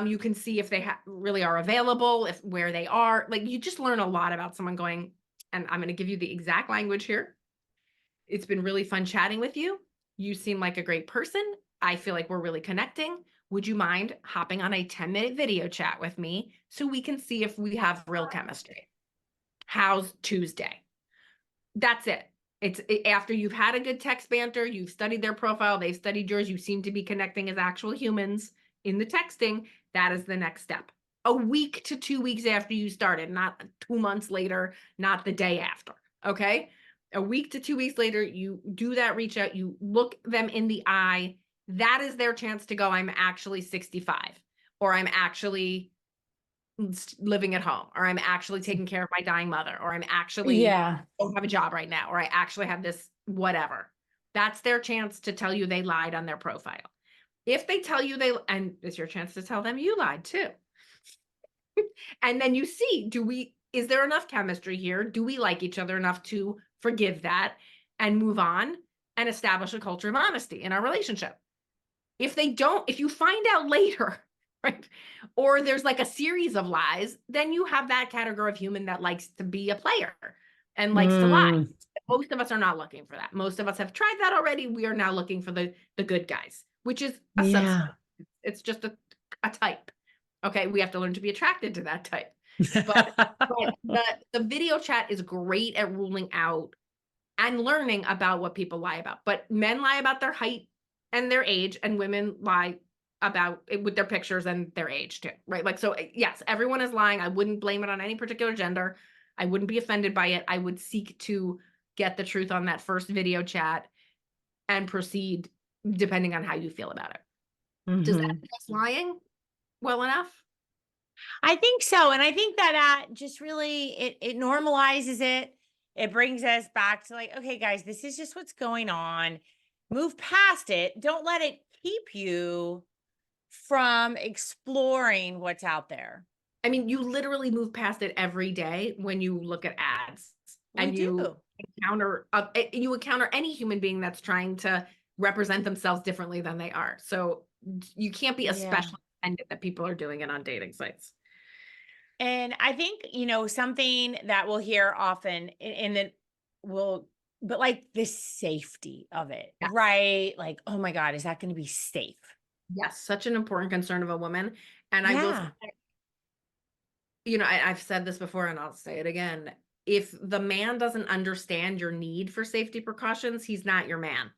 You can see if they really are available, if where they are. Like you just learn a lot about someone going, and I'm going to give you the exact language here. It's been really fun chatting with you. You seem like a great person. I feel like we're really connecting. Would you mind hopping on a 10-minute video chat with me so we can see if we have real chemistry? How's Tuesday? That's it. After you've had a good text banter, you've studied their profile, they've studied yours, you seem to be connecting as actual humans in the texting. That is the next step. A week to 2 weeks after you started, not 2 months later, not the day after. Okay. A week to 2 weeks later, you do that reach out, you look them in the eye. that is their chance to go, I'm actually 65, or I'm actually living at home, or I'm actually taking care of my dying mother, or I'm actually don't have a job right now, or I actually have this whatever. That's their chance to tell you they lied on their profile. If they tell you and it's your chance to tell them you lied too. And then you see, is there enough chemistry here? Do we like each other enough to forgive that and move on and establish a culture of honesty in our relationship? If they don't, if you find out later, right, or there's like a series of lies, then you have that category of human that likes to be a player and likes to lie. Most of us are not looking for that. Most of us have tried that already. We are now looking for the good guys, which is a subset. It's just a type. Okay, we have to learn to be attracted to that type. But the video chat is great at ruling out and learning about what people lie about. But men lie about their height and their age, and women lie about it with their pictures and their age too, right? Like, so yes, everyone is lying. I wouldn't blame it on any particular gender. I wouldn't be offended by it. I would seek to get the truth on that first video chat and proceed depending on how you feel about it. Does that address lying well enough? I think so. And I think that just really, it normalizes it. It brings us back to like, okay, guys, this is just what's going on. Move past it. Don't let it keep you from exploring what's out there. I mean, you literally move past it every day when you look at ads. You encounter any human being that's trying to represent themselves differently than they are. So you can't be especially offended that people are doing it on dating sites. And I think, something that we'll hear often and then but like the safety of it, right? Like, oh my God, is that going to be safe? Yes, such an important concern of a woman. And I will say, I've said this before and I'll say it again. If the man doesn't understand your need for safety precautions, he's not your man.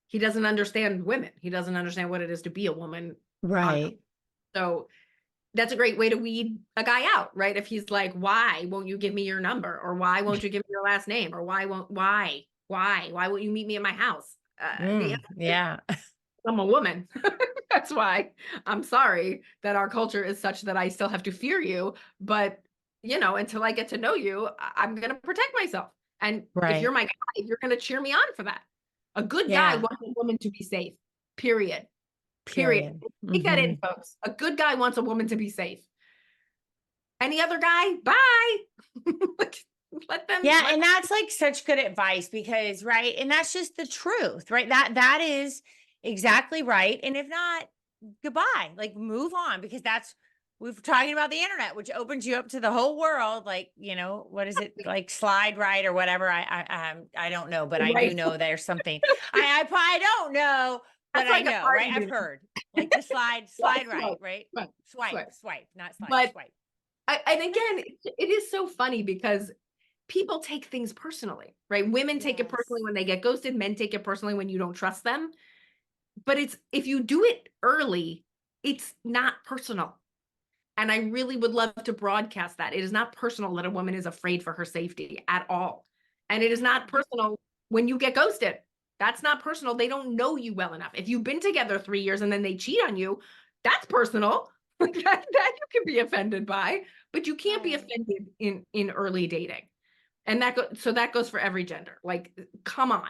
He doesn't understand women. He doesn't understand what it is to be a woman. Right. So that's a great way to weed a guy out, right? If he's like, why won't you give me your number? Or why won't you give me your last name? Or why won't you meet me at my house? I'm a woman. That's why. I'm sorry that our culture is such that I still have to fear you. But, until I get to know you, I'm going to protect myself. And if you're my guy, you're going to cheer me on for that. A good guy wants a woman to be safe, period. Take that in, folks. A good guy wants a woman to be safe. Any other guy, bye. Let them. And that's like such good advice because, right. And that's just the truth, right? That is exactly right. And if not, goodbye, like move on, because we've talking about the internet, which opens you up to the whole world. Like, what is it, like slide right or whatever? I don't know, but I do know there's something. I don't know, but I know, right? I've heard like the slide right? Swipe, not slide, swipe. And again, it is so funny because people take things personally, right? Women take it personally when they get ghosted. Men take it personally when you don't trust them. But if you do it early, it's not personal. And I really would love to broadcast that. It is not personal that a woman is afraid for her safety at all. And it is not personal when you get ghosted. That's not personal. They don't know you well enough. If you've been together 3 years and then they cheat on you, that's personal. that you can be offended by, but you can't be offended in early dating. And that goes for every gender. Like, come on.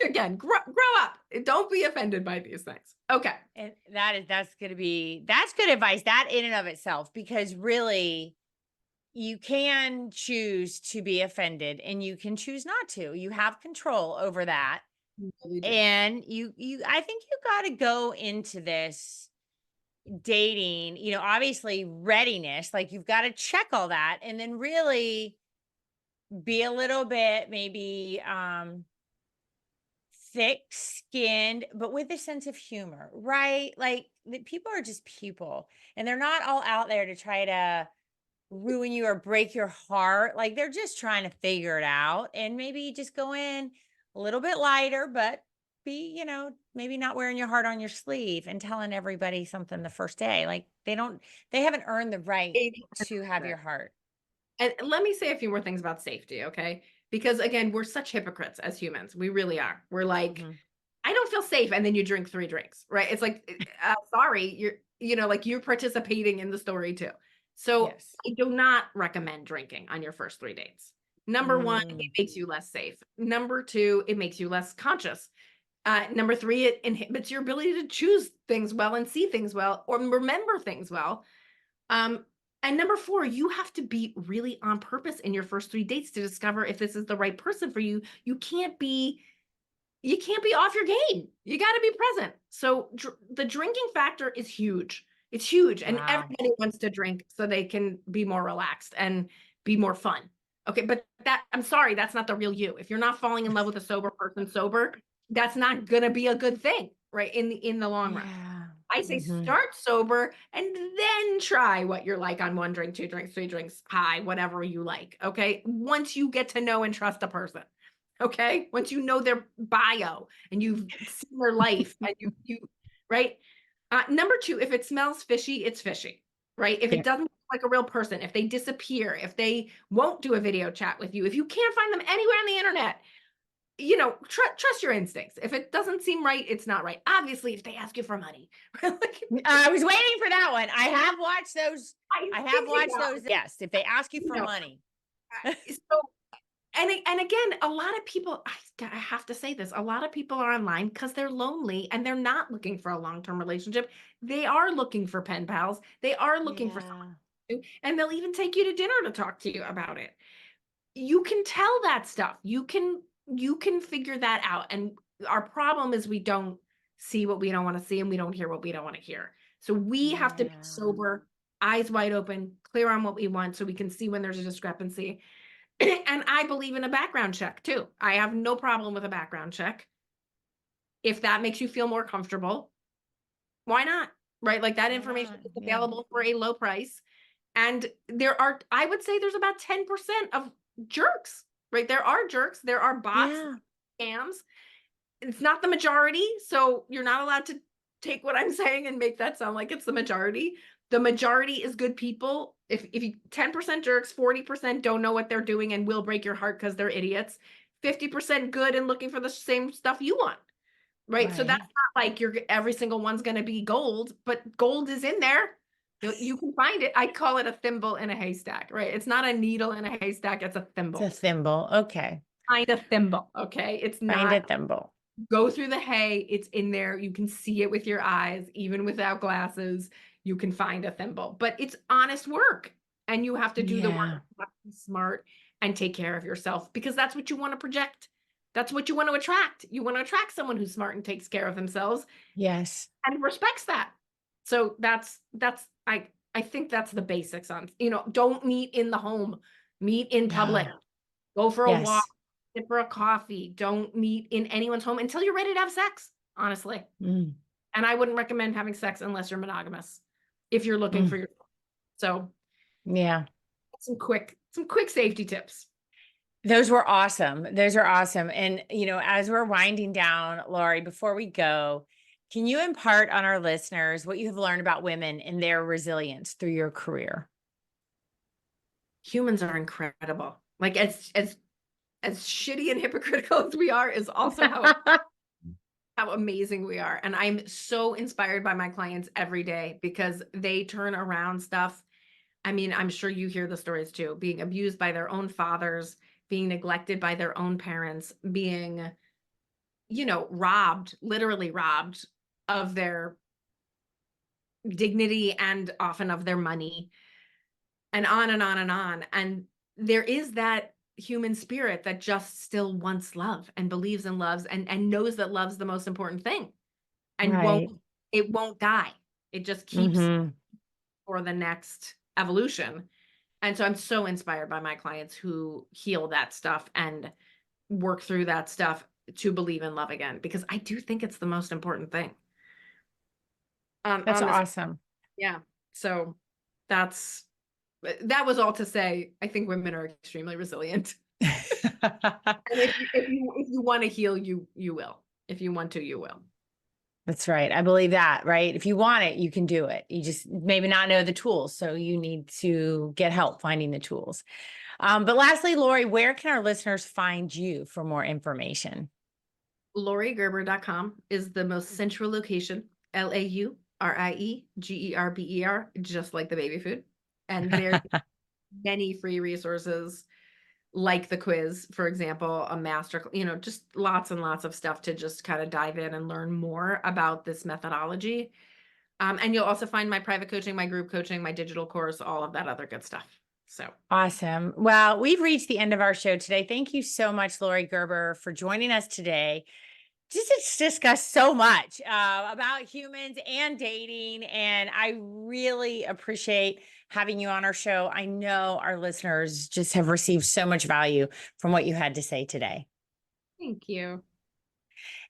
Again, grow up. Don't be offended by these things. Okay. And that's good advice, that in and of itself, because really you can choose to be offended and you can choose not to. You have control over that. Really do. And I think you got to go into this dating, obviously readiness, like you've got to check all that and then really be a little bit maybe thick-skinned, but with a sense of humor, right? Like people are just people and they're not all out there to try to ruin you or break your heart. Like they're just trying to figure it out, and maybe just go in a little bit lighter, but be, maybe not wearing your heart on your sleeve and telling everybody something the first day. Like they haven't earned the right to have your heart. And let me say a few more things about safety, okay? Because again, we're such hypocrites as humans. We really are. We're like, I don't feel safe. And then you drink 3 drinks, right? It's like, sorry, you're participating in the story too. So Yes. I do not recommend drinking on your first 3 dates. Number 1, it makes you less safe. Number 2, it makes you less conscious. Number 3, it inhibits your ability to choose things well and see things well or remember things well. And number 4, you have to be really on purpose in your first 3 dates to discover if this is the right person for you. You can't be off your game. You got to be present. So the drinking factor is huge. It's huge. And Wow. everybody wants to drink so they can be more relaxed and be more fun. Okay. But I'm sorry, that's not the real you. If you're not falling in love with a sober person sober, that's not going to be a good thing, right? In the long run. Yeah. I say start sober and then try what you're like on 1 drink, 2 drinks, 3 drinks, high, whatever you like. Okay. Once you get to know and trust a person. Okay. Once you know their bio and you've seen their life and you right. Number 2, if it smells fishy, it's fishy, right? If Yeah. it doesn't look like a real person, if they disappear, if they won't do a video chat with you, if you can't find them anywhere on the internet, trust your instincts. If it doesn't seem right, it's not right. Obviously, if they ask you for money. I was waiting for that one. I have watched those. I have thinking watched about those. Yes. If they ask you for know, money. So, and again, a lot of people, I have to say this, a lot of people are online because they're lonely and they're not looking for a long-term relationship. They are looking for pen pals. They are looking for someone to, and they'll even take you to dinner to talk to you about it. You can tell that stuff. You can figure that out. And our problem is we don't see what we don't want to see and we don't hear what we don't want to hear. So we have to be sober, eyes wide open, clear on what we want so we can see when there's a discrepancy. And I believe in a background check too. I have no problem with a background check. If that makes you feel more comfortable, why not? Right? Like that information is available for a low price. And I would say there's about 10% of jerks, right? There are jerks, there are bots, scams. It's not the majority. So you're not allowed to take what I'm saying and make that sound like it's the majority. The majority is good people. If you 10% jerks, 40% don't know what they're doing and will break your heart because they're idiots. 50% good and looking for the same stuff you want. Right. So that's not like every single one's going to be gold, but gold is in there. You can find it. I call it a thimble in a haystack, right? It's not a needle in a haystack. It's a thimble. It's a thimble. Okay. Find a thimble. Okay. It's not. Find a thimble. Go through the hay. It's in there. You can see it with your eyes, even without glasses. You can find a thimble, but it's honest work and you have to do the work. You have to be smart and take care of yourself because that's what you want to project. That's what you want to attract. You want to attract someone who's smart and takes care of themselves. Yes. And respects that. So I think that's the basics on, don't meet in the home, meet in public, go for a walk, sit for a coffee. Don't meet in anyone's home until you're ready to have sex, honestly. And I wouldn't recommend having sex unless you're monogamous. If you're looking for your, so some quick safety tips. Those were awesome. Those are awesome. And, as we're winding down, Laurie, before we go, can you impart on our listeners what you have learned about women and their resilience through your career? Humans are incredible. Like as shitty and hypocritical as we are is also how amazing we are. And I'm so inspired by my clients every day because they turn around stuff. I mean, I'm sure you hear the stories too, being abused by their own fathers, being neglected by their own parents, being, literally robbed of their dignity and often of their money and on and on and on. And there is that human spirit that just still wants love and believes in loves and knows that love's the most important thing and it won't die. It just keeps for the next evolution. And so I'm so inspired by my clients who heal that stuff and work through that stuff to believe in love again, because I do think it's the most important thing. That's awesome. Yeah. So that was all to say, I think women are extremely resilient. And if you want to heal, you will. If you want to, you will. That's right. I believe that, right? If you want it, you can do it. You just maybe not know the tools. So you need to get help finding the tools. But lastly, Laurie, where can our listeners find you for more information? LaurieGerber.com is the most central location, LaurieGerber, just like the baby food. And there are many free resources like the quiz, for example, a master, just lots and lots of stuff to just kind of dive in and learn more about this methodology. And you'll also find my private coaching, my group coaching, my digital course, all of that other good stuff. So awesome. Well, we've reached the end of our show today. Thank you so much, Laurie Gerber, for joining us today. Just to discuss so much about humans and dating. And I really appreciate having you on our show. I know our listeners just have received so much value from what you had to say today. Thank you.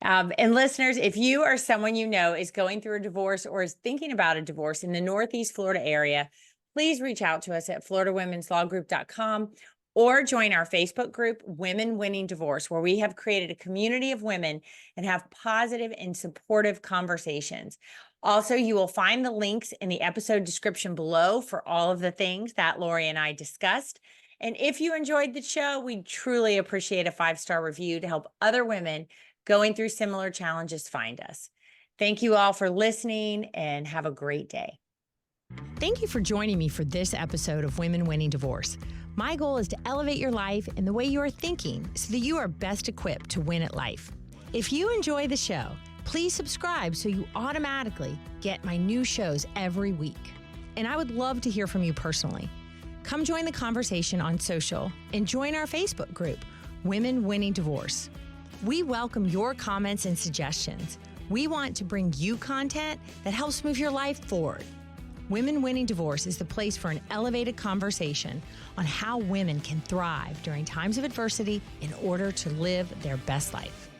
And listeners, if you or someone you know is going through a divorce or is thinking about a divorce in the Northeast Florida area, please reach out to us at floridawomensLawGroup.com or join our Facebook group, Women Winning Divorce, where we have created a community of women and have positive and supportive conversations. Also, you will find the links in the episode description below for all of the things that Laurie and I discussed. And if you enjoyed the show, we truly appreciate a 5-star review to help other women going through similar challenges find us. Thank you all for listening and have a great day. Thank you for joining me for this episode of Women Winning Divorce. My goal is to elevate your life and the way you are thinking so that you are best equipped to win at life. If you enjoy the show, please subscribe so you automatically get my new shows every week. And I would love to hear from you personally. Come join the conversation on social and join our Facebook group, Women Winning Divorce. We welcome your comments and suggestions. We want to bring you content that helps move your life forward. Women Winning Divorce is the place for an elevated conversation on how women can thrive during times of adversity in order to live their best life.